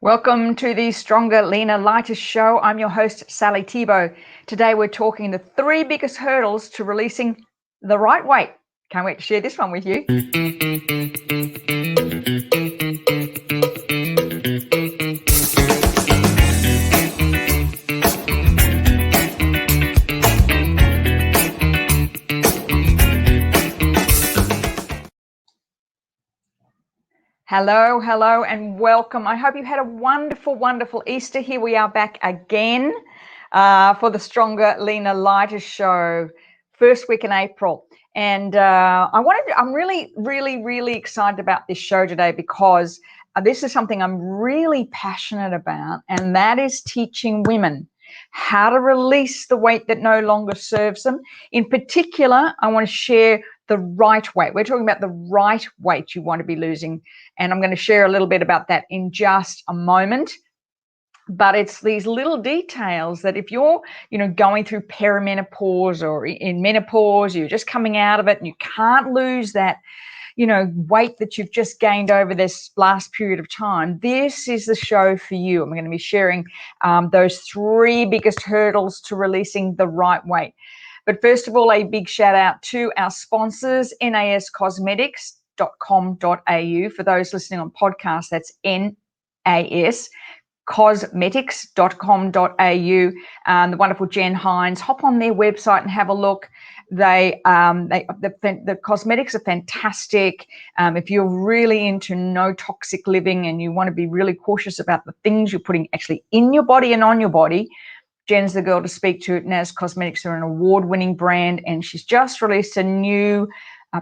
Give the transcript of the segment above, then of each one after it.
Welcome to the Stronger, Leaner, Lighter show. I'm your host, Sally Thibault. Today we're talking the 3 biggest hurdles to releasing the right weight. Can't wait to share this one with you. Hello, and welcome. I hope you've had a wonderful Easter. Here we are back again for the Stronger, Leaner, Lighter show, first week in April. And I'm really excited about this show today because this is something I'm really passionate about, and that is teaching women how to release the weight that no longer serves them. In particular, I want to share the right weight. We're talking about the right weight you want to be losing. And I'm going to share a little bit about that in just a moment. But it's these little details that if you're, going through perimenopause or in menopause, you're just coming out of it and you can't lose that, weight that you've just gained over this last period of time, this is the show for you. I'm going to be sharing those 3 biggest hurdles to releasing the right weight. But first of all, a big shout out to our sponsors, nascosmetics.com.au. For those listening on podcast, that's nascosmetics.com.au. The wonderful Jen Hines. Hop on their website and have a look. The cosmetics are fantastic. If you're really into no toxic living and you want to be really cautious about the things you're putting actually in your body and on your body, Jen's the girl to speak to. NAS Cosmetics are an award-winning brand, and she's just released a new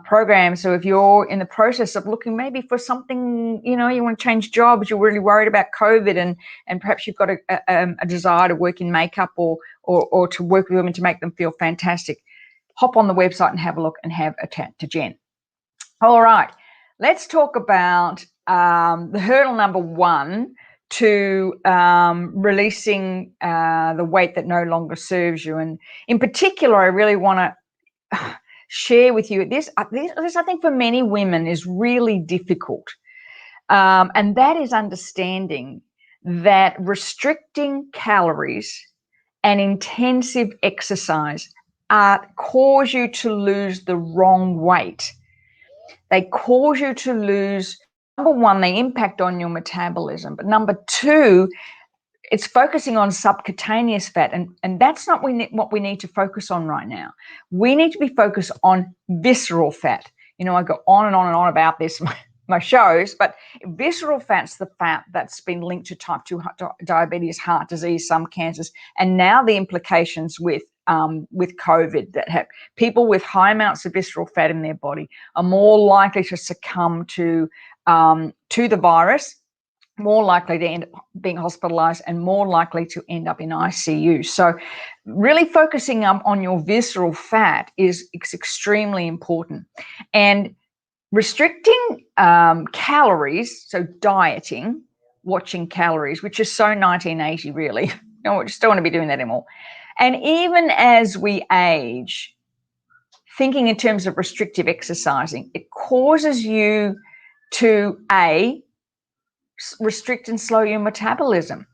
program. So if you're in the process of looking maybe for something, you want to change jobs, you're really worried about COVID, and perhaps you've got a desire to work in makeup or to work with women to make them feel fantastic, hop on the website and have a look and have a chat to Jen. All right, let's talk about the hurdle number 1 to releasing the weight that no longer serves you. And in particular, I really want to share with you this I think for many women is really difficult. And that is understanding that restricting calories and intensive exercise cause you to lose the wrong weight. They cause you to lose, number 1, they impact on your metabolism. But number 2, it's focusing on subcutaneous fat. And that's not what we need to focus on right now. We need to be focused on visceral fat. I go on and on about this, my shows, but visceral fat's the fat that's been linked to type 2 diabetes, heart disease, some cancers, and now the implications with COVID, that have people with high amounts of visceral fat in their body are more likely to succumb to the virus, more likely to end up being hospitalized, and more likely to end up in ICU. So really focusing on your visceral fat is extremely important. And restricting calories, so dieting, watching calories, which is so 1980 really. We just don't want to be doing that anymore. And even as we age, thinking in terms of restrictive exercising, it causes you to restrict and slow your metabolism.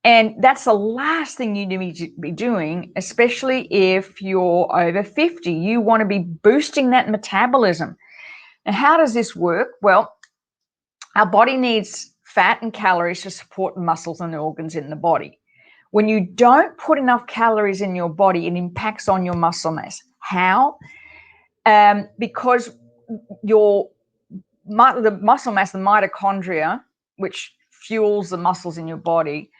And that's the last thing you need to be doing, especially if you're over 50. You want to be boosting that metabolism. And how does this work? Well, our body needs fat and calories to support the muscles and organs in the body. When you don't put enough calories in your body, it impacts on your muscle mass. How? Because the muscle mass, the mitochondria, which fuels the muscles in your body,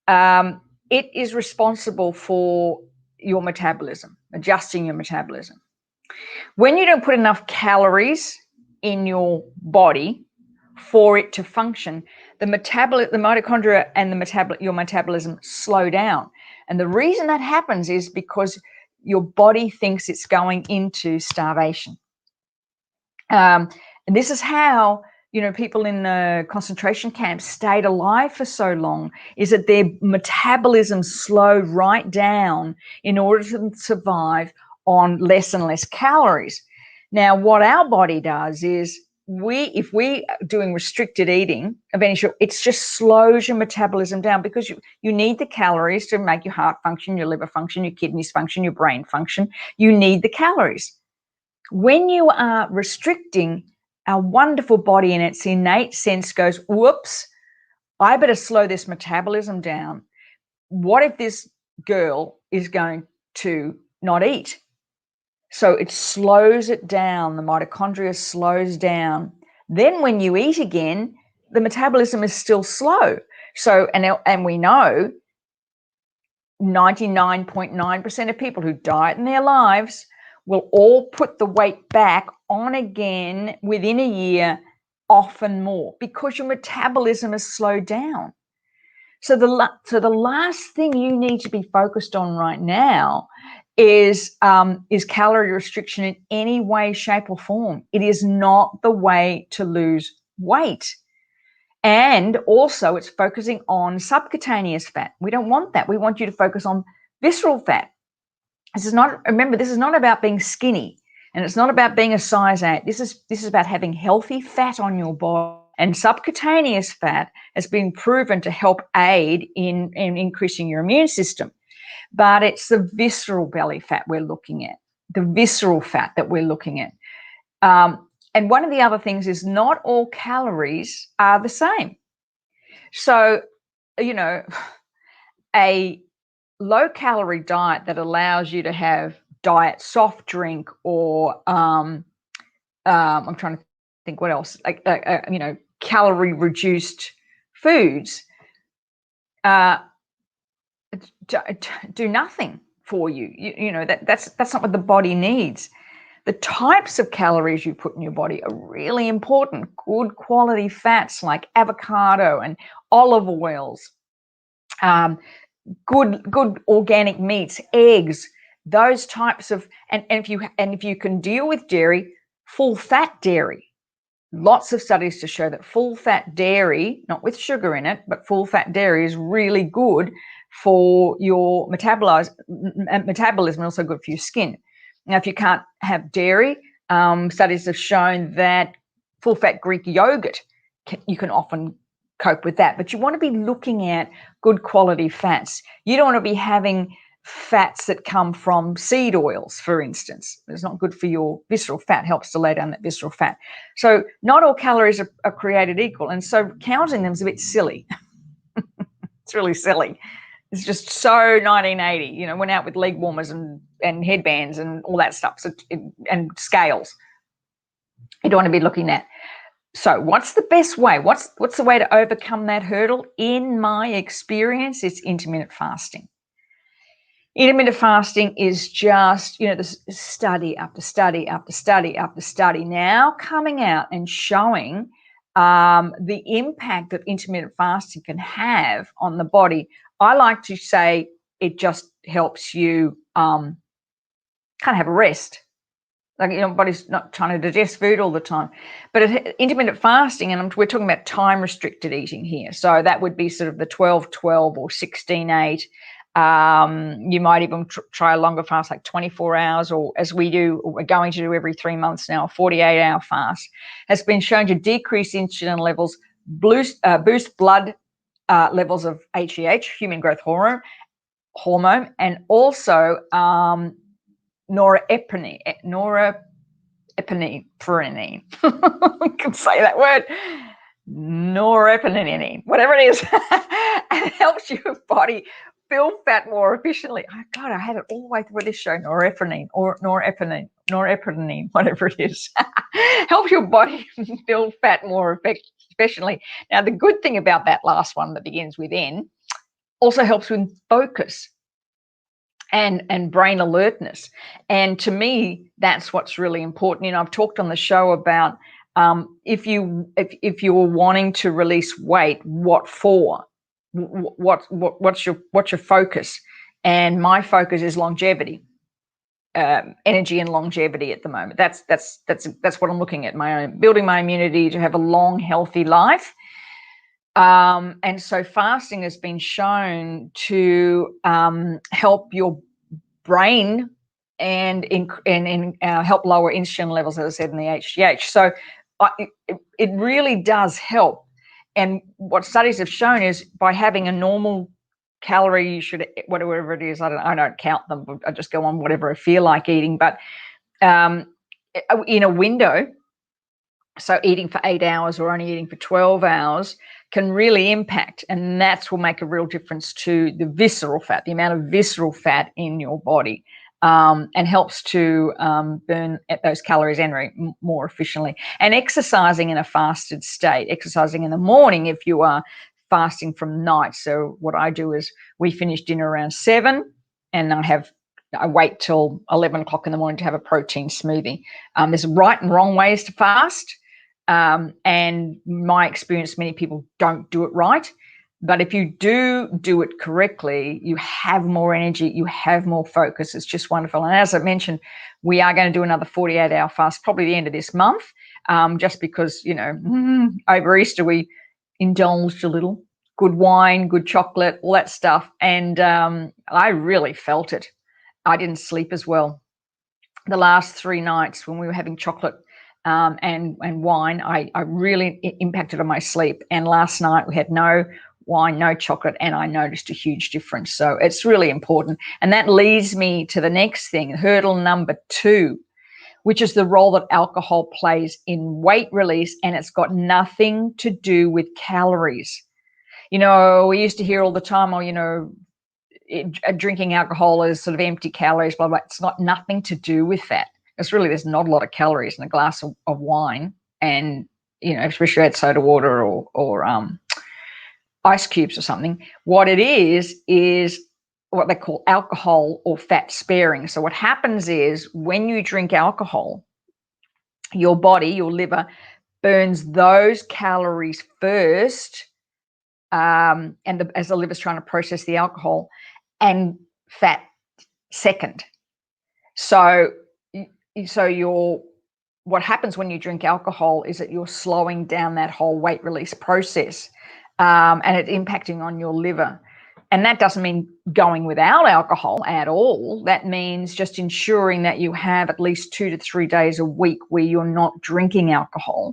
it is responsible for your metabolism, adjusting your metabolism. When you don't put enough calories in your body for it to function, the mitochondria and your metabolism slow down. And the reason that happens is because your body thinks it's going into starvation. And this is how, people in the concentration camps stayed alive for so long, is that their metabolism slowed right down in order to survive on less and less calories. Now, what our body does is if we are doing restricted eating of any sort, it just slows your metabolism down, because you need the calories to make your heart function, your liver function, your kidneys function, your brain function. You need the calories. When you are restricting, our wonderful body in its innate sense goes, whoops, I better slow this metabolism down. What if this girl is going to not eat? So it slows it down. The mitochondria slows down. Then when you eat again, the metabolism is still slow. So, and we know 99.9% of people who diet in their lives will all put the weight back on again within a year, often more, because your metabolism is slowed down. So the last thing you need to be focused on right now is calorie restriction in any way, shape, or form. It is not the way to lose weight. And also, it's focusing on subcutaneous fat. We don't want that. We want you to focus on visceral fat. This is not about being skinny, and it's not about being a size 8. This is about having healthy fat on your body. And subcutaneous fat has been proven to help aid in increasing your immune system. But it's the visceral belly fat we're looking at, the visceral fat that we're looking at. And one of the other things is not all calories are the same. So, a low-calorie diet that allows you to have diet soft drink, or I'm trying to think what else, like calorie-reduced foods, do nothing for you. That's not what the body needs. The types of calories you put in your body are really important. Good quality fats like avocado and olive oils, good organic meats, eggs, those types of, and if you can deal with dairy, full fat dairy. Lots of studies to show that full fat dairy, not with sugar in it, but full fat dairy is really good for your metabolism, and also good for your skin. Now, if you can't have dairy, studies have shown that full fat Greek yogurt, you can often cope with that. But you want to be looking at good quality fats. You don't want to be having fats that come from seed oils, for instance. It's not good for your visceral fat, helps to lay down that visceral fat. So not all calories are created equal. And so counting them is a bit silly. It's really silly. It's just so 1980, went out with leg warmers and headbands and all that stuff, and scales. You don't want to be looking at. So what's the best way? What's the way to overcome that hurdle? In my experience, it's intermittent fasting. Intermittent fasting is just, this study after study after study after study now coming out and showing the impact that intermittent fasting can have on the body. I like to say it just helps you kind of have a rest. Like, body's not trying to digest food all the time. But intermittent fasting, and we're talking about time-restricted eating here. So that would be sort of the 12-12 or 16-8. You might even try a longer fast, like 24 hours, or as we do, we're going to do every 3 months now, a 48-hour fast, has been shown to decrease insulin levels, boost blood levels of HGH, human growth hormone, and also norepinephrine. I can say that word. Norepinephrine, whatever it is. And it helps your body build fat more efficiently. Oh God, I had it all the way through this show. Norepinephrine, whatever it is. Helps your body build fat more efficiently. Now, the good thing about that last one that begins with N also helps with focus and brain alertness. And to me, that's what's really important. I've talked on the show about if you were wanting to release weight, what for? What's your focus? And my focus is longevity, energy and longevity at the moment. That's what I'm looking at. Building my immunity to have a long, healthy life. And so fasting has been shown to help your brain and help lower insulin levels, as I said, in the HGH. So it really does help. And what studies have shown is by having a normal calorie, you should, whatever it is, I don't count them, I just go on whatever I feel like eating, but in a window, so eating for 8 hours or only eating for 12 hours can really impact, and that's will make a real difference to the visceral fat, the amount of visceral fat in your body, and helps to burn those calories more efficiently. And exercising in a fasted state, exercising in the morning if you are fasting from night. So what I do is we finish dinner around 7, and I wait till 11 o'clock in the morning to have a protein smoothie. There's right and wrong ways to fast. And my experience, many people don't do it right. But if you do it correctly, you have more energy, you have more focus. It's just wonderful. And as I mentioned, we are going to do another 48-hour fast, probably the end of this month, just because, over Easter we indulged a little. Good wine, good chocolate, all that stuff. And I really felt it. I didn't sleep as well. The last 3 nights when we were having chocolate and wine, I really impacted on my sleep. And last night we had no wine, no chocolate, and I noticed a huge difference. So it's really important. And that leads me to the next thing, hurdle number 2, which is the role that alcohol plays in weight release, and it's got nothing to do with calories. We used to hear all the time, drinking alcohol is sort of empty calories, blah, blah. It's got nothing to do with that. There's not a lot of calories in a glass of wine, and especially add soda water or ice cubes or something. What it is what they call alcohol or fat sparing. So what happens is when you drink alcohol, your body, your liver, burns those calories first, as the liver's trying to process the alcohol, and fat second. So what happens when you drink alcohol is that you're slowing down that whole weight release process, and it's impacting on your liver. And that doesn't mean going without alcohol at all. That means just ensuring that you have at least 2 to 3 days a week where you're not drinking alcohol,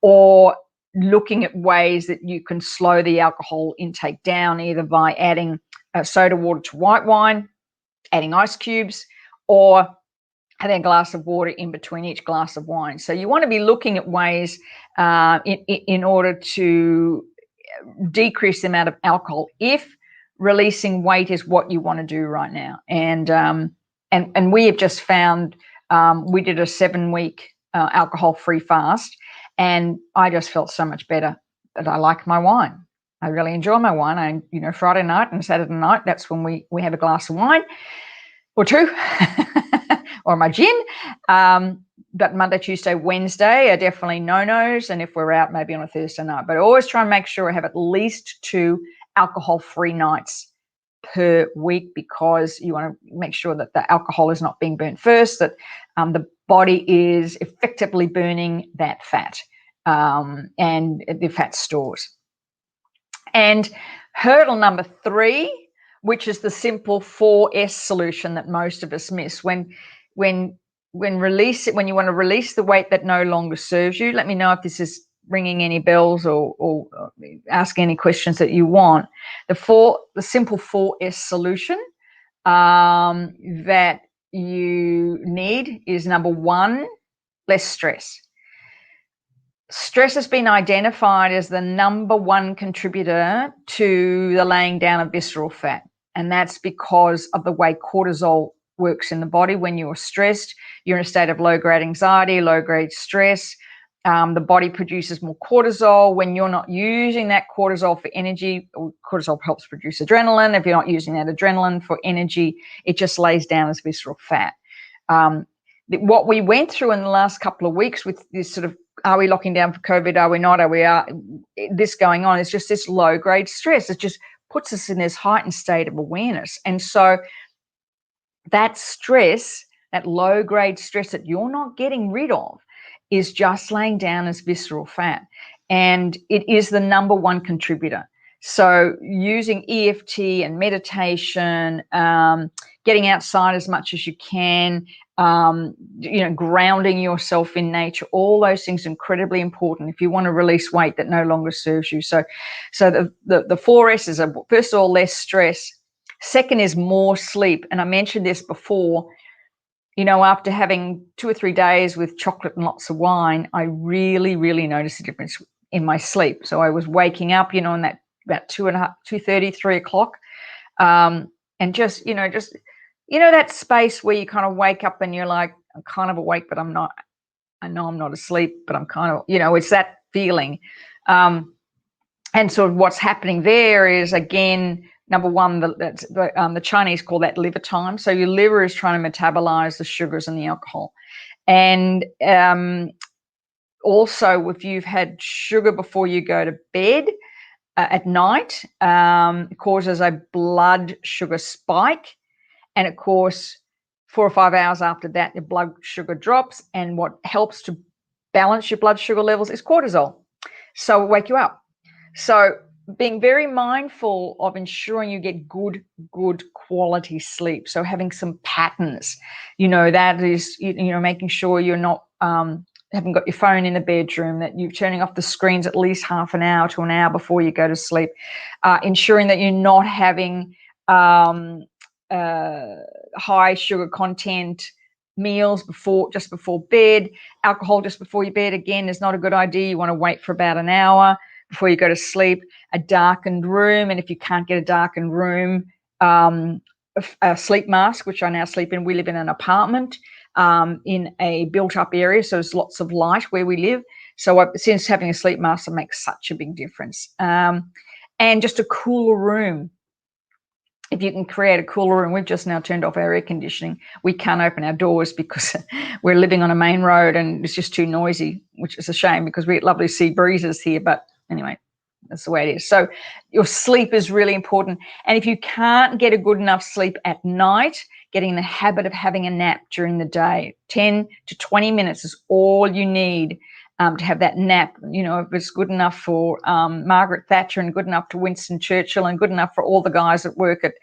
or looking at ways that you can slow the alcohol intake down, either by adding soda water to white wine, adding ice cubes, or having a glass of water in between each glass of wine. So you want to be looking at ways in order to decrease the amount of alcohol if releasing weight is what you want to do right now. And we have just found, we did a 7-week alcohol-free fast, and I just felt so much better that I like my wine. I really enjoy my wine. Friday night and Saturday night, that's when we have a glass of wine or 2 or my gin. But Monday, Tuesday, Wednesday are definitely no-nos. And if we're out, maybe on a Thursday night. But I always try and make sure I have at least 2 alcohol-free nights per week, because you want to make sure that the alcohol is not being burnt first, that the body is effectively burning that fat and the fat stores. And hurdle number 3, which is the simple 4S solution that most of us miss. When you want to release the weight that no longer serves you, let me know if this is ringing any bells or ask any questions that you want. The simple 4S solution that you need is, number 1, less stress. Stress has been identified as the number 1 contributor to the laying down of visceral fat. And that's because of the way cortisol works in the body. When you're stressed, you're in a state of low-grade anxiety, low-grade stress. The body produces more cortisol. When you're not using that cortisol for energy, cortisol helps produce adrenaline. If you're not using that adrenaline for energy, it just lays down as visceral fat. What we went through in the last couple of weeks with this sort of, are we locking down for COVID? Are we not? This going on? It's just this low-grade stress. It just puts us in this heightened state of awareness. And so that stress, that low-grade stress that you're not getting rid of, is just laying down as visceral fat. And it is the number 1 contributor. So using EFT and meditation, getting outside as much as you can, grounding yourself in nature. All those things are incredibly important if you want to release weight that no longer serves you. So the 4S's are, first of all, less stress. Second is more sleep. And I mentioned this before, after having 2 or 3 days with chocolate and lots of wine, I really, really noticed a difference in my sleep. So I was waking up, in that about 2:30, 3 o'clock. And just that space where you kind of wake up and you're like, I'm kind of awake, but I'm not. I know I'm not asleep, but I'm kind of, it's that feeling. And so what's happening there is, again, number one, the Chinese call that liver time. So your liver is trying to metabolize the sugars and the alcohol. And also, if you've had sugar before you go to bed at night, it causes a blood sugar spike. And of course, 4 or 5 hours after that, your blood sugar drops. And what helps to balance your blood sugar levels is cortisol. So it'll wake you up. So being very mindful of ensuring you get good quality sleep. So having some patterns, that is, making sure you're not, haven't got your phone in the bedroom, that you're turning off the screens at least half an hour to an hour before you go to sleep, ensuring that you're not having high sugar content meals just before bed. Alcohol just before your bed, again, is not a good idea. You want to wait for about an hour before you go to sleep. A darkened room, and if you can't get a darkened room, a sleep mask, which I now sleep in. We live in an apartment in a built-up area, so there's lots of light where we live. So since having a sleep mask makes such a big difference. And just a cooler room. If you can create a cooler room, we've just now turned off our air conditioning. We can't open our doors because we're living on a main road and it's just too noisy, which is a shame because we get lovely sea breezes here. But anyway, that's the way it is. So your sleep is really important. And if you can't get a good enough sleep at night, getting in the habit of having a nap during the day, 10 to 20 minutes is all you need to have that nap. If it's good enough for Margaret Thatcher and good enough for Winston Churchill and good enough for all the guys that work at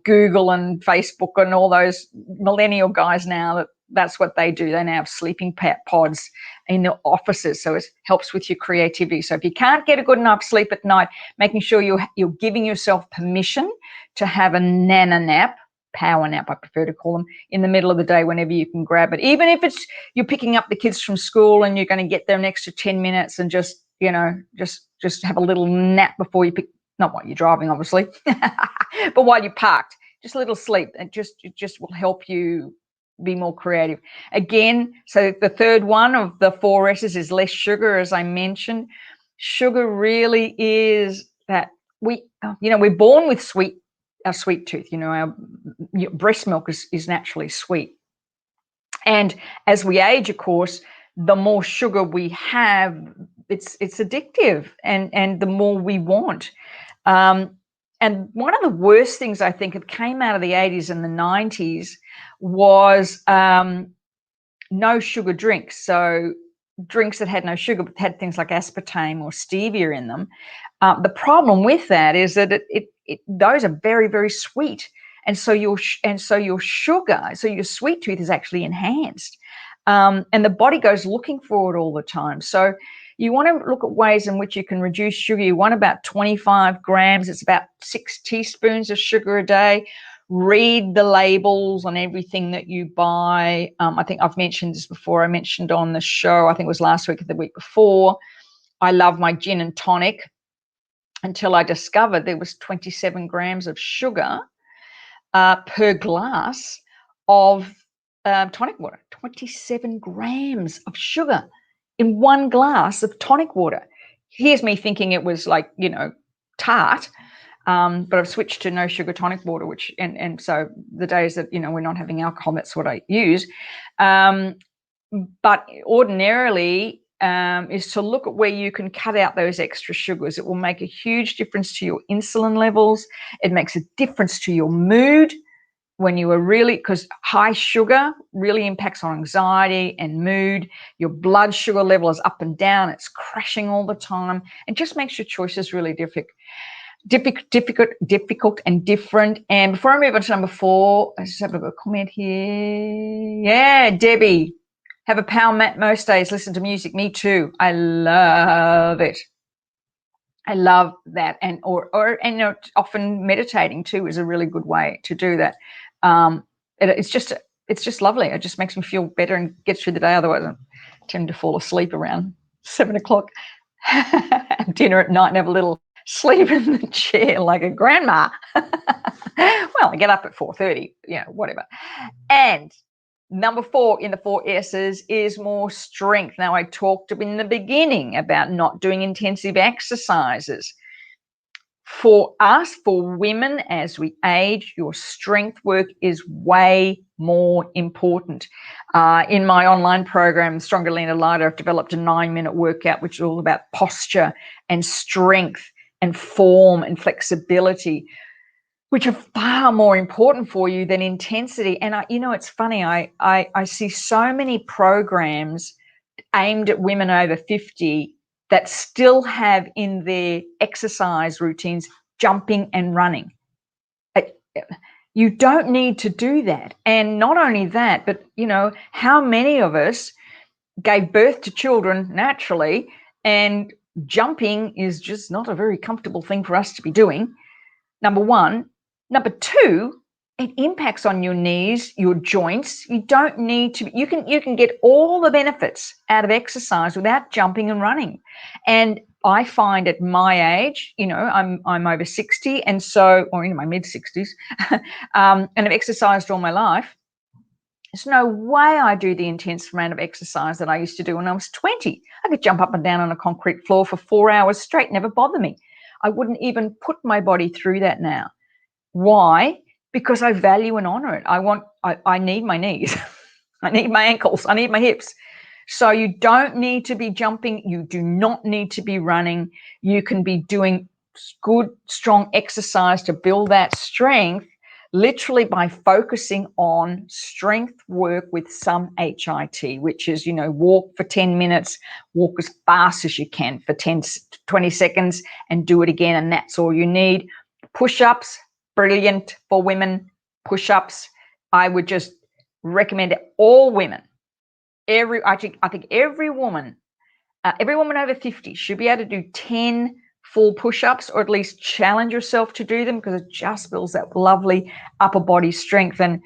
Google and Facebook and all those millennial guys now, that's what they do. They now have sleeping pods in the offices, so it helps with your creativity. So if you can't get a good enough sleep at night, making sure you're giving yourself permission to have a nana nap, power nap, I prefer to call them, in the middle of the day whenever you can grab it. Even if it's you're picking up the kids from school and you're going to get there an extra 10 minutes and just have a little nap before you pick, not while you're driving, obviously, but while you're parked, just a little sleep. It just will help you be more creative. Again, so the third one of the 4 S's is less sugar, as I mentioned. Sugar really is that we're born with our sweet tooth. Our breast milk is naturally sweet. And as we age, of course, the more sugar we have, it's addictive and the more we want. And one of the worst things I think that came out of the 80s and the 90s was no sugar drinks. So drinks that had no sugar but had things like aspartame or stevia in them. The problem with that is that those are very, very sweet, and so your sugar, so your sweet tooth is actually enhanced, and the body goes looking for it all the time. So you want to look at ways in which you can reduce sugar. You want about 25 grams. It's about 6 teaspoons of sugar a day. Read the labels on everything that you buy. I think I've mentioned this before. I mentioned on the show, I think it was last week or the week before, I love my gin and tonic until I discovered there was 27 grams of sugar per glass of tonic water. 27 grams of sugar in one glass of tonic water. Here's me thinking it was like, tart. But I've switched to no sugar tonic water, and so the days that, we're not having alcohol, that's what I use. But ordinarily is to look at where you can cut out those extra sugars. It will make a huge difference to your insulin levels. It makes a difference to your mood when you are really, because high sugar really impacts on anxiety and mood. Your blood sugar level is up and down. It's crashing all the time. It just makes your choices really difficult and different. And before I move on to number 4, I just have a comment here. Yeah, Debbie, have a power mat most days, listen to music. Me too. I love it. I love that. And often meditating too is a really good way to do that. It's just lovely. It just makes me feel better and gets through the day. Otherwise, I tend to fall asleep around 7 o'clock, have dinner at night and have a little sleep in the chair like a grandma. Well, I get up at 4:30, whatever. And number 4 in the 4 S's is more strength. Now, I talked in the beginning about not doing intensive exercises. For us, for women, as we age, your strength work is way more important. In my online program, Stronger, Leaner, Lighter, I've developed a 9-minute workout, which is all about posture and strength and form and flexibility, which are far more important for you than intensity. And it's funny, I see so many programs aimed at women over 50 that still have in their exercise routines jumping and running. You don't need to do that. And not only that, but how many of us gave birth to children naturally, and jumping is just not a very comfortable thing for us to be doing, number 1. Number 2, it impacts on your knees, your joints. You don't need to. You can get all the benefits out of exercise without jumping and running. And I find at my age, I'm over 60, and so, or in my mid 60s, and I've exercised all my life. There's no way I do the intense amount of exercise that I used to do when I was 20. I could jump up and down on a concrete floor for 4 hours straight, never bother me. I wouldn't even put my body through that now. Why? Because I value and honor it. I need my knees. I need my ankles. I need my hips. So you don't need to be jumping. You do not need to be running. You can be doing good, strong exercise to build that strength, literally by focusing on strength work with some HIT, which is, walk for 10 minutes, walk as fast as you can for 20 seconds and do it again. And that's all you need. Push-ups, brilliant for women. Push-ups, I would just recommend it. All women, I think every woman over 50 should be able to do 10 full push-ups, or at least challenge yourself to do them, because it just builds that lovely upper body strength. And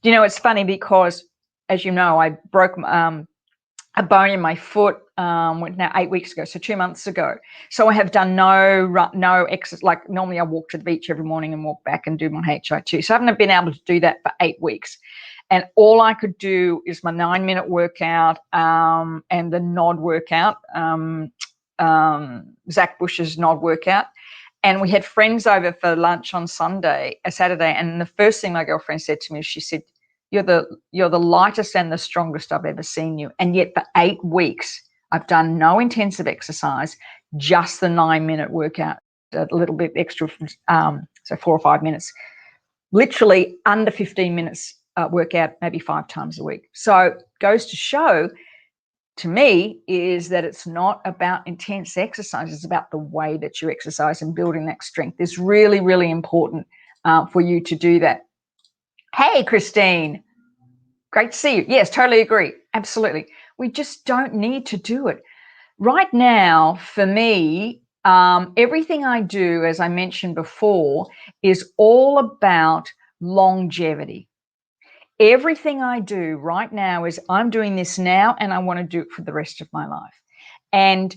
it's funny because, as you know, I broke a bone in my foot now 8 weeks ago, so 2 months ago. So I have done no exercise. Like normally I walk to the beach every morning and walk back and do my HIT. So I haven't been able to do that for 8 weeks. And all I could do is my 9-minute workout and the NOD workout, Zach Bush's NOD workout. And we had friends over for lunch on Saturday. And the first thing my girlfriend said to me, she said, you're the lightest and the strongest I've ever seen you. And yet for 8 weeks, I've done no intensive exercise, just the 9-minute workout, a little bit extra, so 4 or 5 minutes, literally under 15 minutes workout, maybe 5 times a week. So goes to show to me is that it's not about intense exercise. It's about the way that you exercise and building that strength. It's really, really important for you to do that. Hey, Christine, great to see you. Yes, totally agree. Absolutely. We just don't need to do it. Right now, for me, everything I do, as I mentioned before, is all about longevity. Everything I do right now is I'm doing this now and I want to do it for the rest of my life. And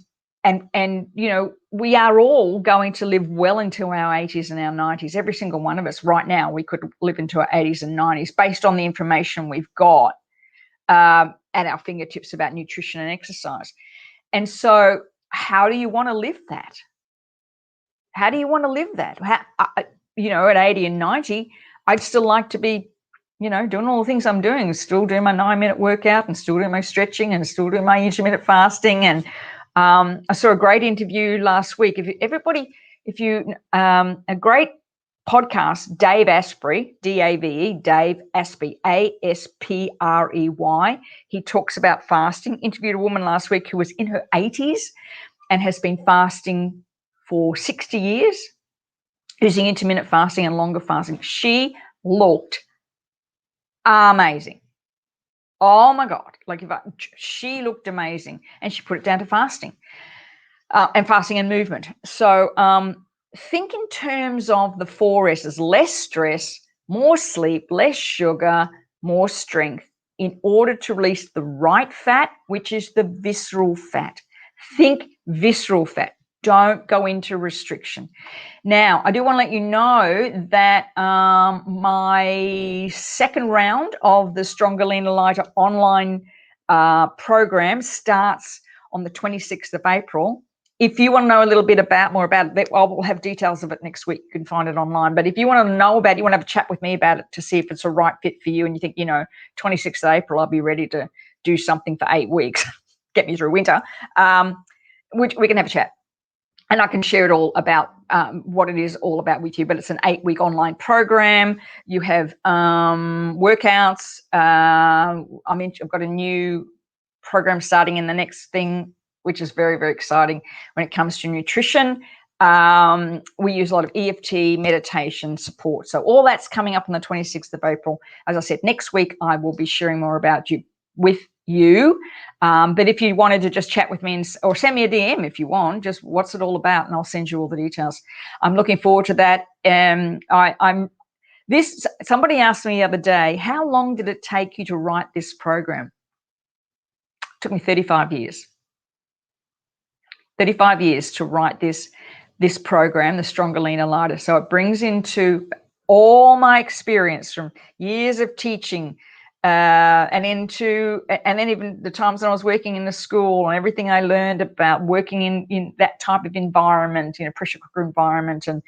we are all going to live well into our 80s and our 90s. Every single one of us right now, we could live into our 80s and 90s based on the information we've got at our fingertips about nutrition and exercise. And so how do you want to live that? How do you want to live that? At 80 and 90, I'd still like to be doing all the things I'm doing, still doing my 9-minute workout and still doing my stretching and still doing my intermittent fasting. And I saw a great interview last week. A great podcast, Dave Asprey, D-A-V-E, Dave Asprey, A-S-P-R-E-Y. He talks about fasting. Interviewed a woman last week who was in her 80s and has been fasting for 60 years. using intermittent fasting and longer fasting. She looked amazing. Oh my God. She looked amazing, and she put it down to fasting and fasting and movement. So think in terms of the 4 S's: less stress, more sleep, less sugar, more strength, in order to release the right fat, which is the visceral fat. Think visceral fat. Don't go into restriction. Now, I do want to let you know that my second round of the Stronger, Leaner, Lighter online program starts on the 26th of April. If you want to know a little bit more about it, we'll have details of it next week. You can find it online. But if you want to know about it, you want to have a chat with me about it to see if it's a right fit for you, and you think, 26th of April, I'll be ready to do something for 8 weeks, get me through winter, we can have a chat. And I can share it all about what it is all about with you. But it's an 8-week online program. You have workouts. I've got a new program starting in the next thing, which is very, very exciting when it comes to nutrition. We use a lot of EFT, meditation, support. So all that's coming up on the 26th of April. As I said, next week I will be sharing more about with you. But if you wanted to just chat with me or send me a DM if you want, just what's it all about, and I'll send you all the details. I'm looking forward to that. Somebody asked me the other day, how long did it take you to write this program? It took me 35 years. 35 years to write this program, the Stronger, Leaner, Lighter. So it brings into all my experience from years of teaching, and then even the times when I was working in the school, and everything I learned about working in that type of environment, pressure cooker environment, and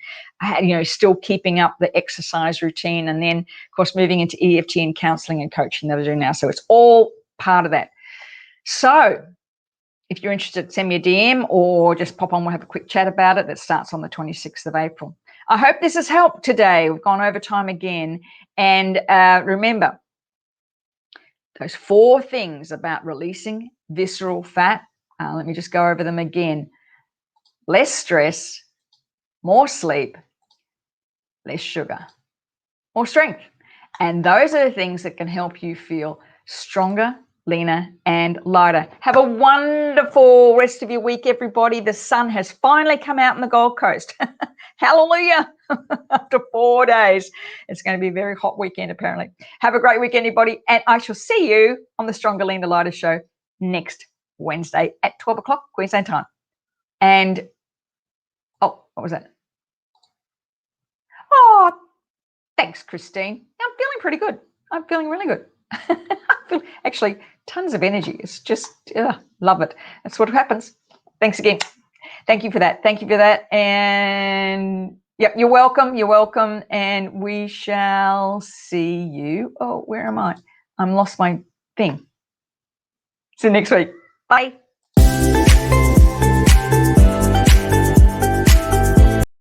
still keeping up the exercise routine, and then of course moving into EFT and counselling and coaching that I do now. So it's all part of that. So if you're interested, send me a DM or just pop on. We'll have a quick chat about it. That starts on the 26th of April. I hope this has helped today. We've gone over time again. And remember, those 4 things about releasing visceral fat. Let me just go over them again. Less stress, more sleep, less sugar, more strength. And those are the things that can help you feel stronger, leaner, and lighter. Have a wonderful rest of your week, everybody. The sun has finally come out in the Gold Coast. Hallelujah. After 4 days. It's going to be a very hot weekend, apparently. Have a great weekend, everybody. And I shall see you on the Stronger, Leaner, Lighter show next Wednesday at 12 o'clock Queensland time. And, what was that? Oh, thanks, Christine. I'm feeling pretty good. I'm feeling really good. I feel actually tons of energy. It's just, love it. That's what happens. Thanks again. Thank you for that. And yep, you're welcome. And we shall see you. Oh, where am I? I'm lost my thing. See you next week. Bye.